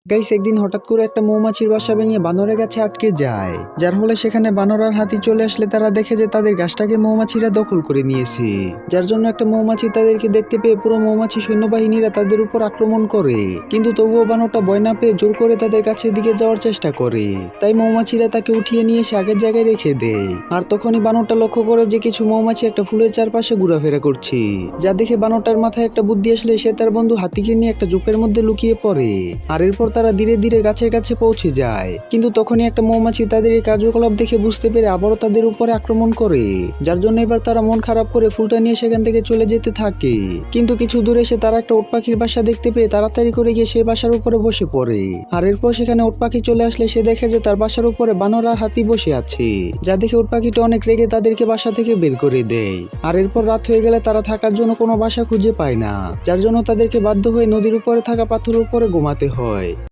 Guys, একদিন হঠাৎ করে একটা মৌমাছির বাসা ভেঙে বানরের গাছে আটকে যায়, যার ফলে সেখানে বানর আর হাতি চলে আসলে তারা দেখে যে তাদের গাছটাকে মৌমাছিরা দখল করে নিয়েছে। যার জন্য একটা মৌমাছি তাদেরকে দেখতে পেয়ে পুরো মৌমাছি সৈন্যবাহিনীরা তাদের উপর আক্রমণ করে, কিন্তু তবুও বানরটা ভয় না পেয়ে জোর করে তাদের গাছের দিকে যাওয়ার চেষ্টা করে। তাই মৌমাছিরা তাকে উঠিয়ে নিয়ে এসে আগের জায়গায় রেখে দেয়। আর তখনই বানরটা লক্ষ্য করে যে কিছু মৌমাছি একটা ফুলের চারপাশে ঘোরাফেরা করছে, যা দেখে বানরটার মাথায় একটা বুদ্ধি আসলে সে তার বন্ধু হাতিকে নিয়ে একটা ঝোপের মধ্যে লুকিয়ে পড়ে। আর এরপর তারা ধীরে ধীরে গাছের কাছে পৌঁছে যায়, কিন্তু তখনই একটা মৌমাছি তাদের এই কার্যকলাপ দেখে বুঝতে পেরে আবারও তাদের উপরে আক্রমণ করে, যার জন্য এবার তারা মন খারাপ করে ফুলটা নিয়ে সেখান থেকে চলে যেতে থাকে। কিন্তু কিছু দূরে এসে তারা একটা উট পাখির বাসা দেখতে পেয়ে তাড়াতাড়ি করে গিয়ে সেই বাসার উপরে বসে পড়ে। আর এরপর সেখানে উট পাখি চলে আসলে সে দেখে যে তার বাসার উপরে বানর আর হাতি বসে আছে, যা দেখে উট পাখিটা অনেক রেগে তাদেরকে বাসা থেকে বের করে দেয়। আর এরপর রাত হয়ে গেলে তারা থাকার জন্য কোনো বাসা খুঁজে পায় না, যার জন্য তাদেরকে বাধ্য হয়ে নদীর উপরে থাকা পাথরের উপরে ঘুমাতে হয়।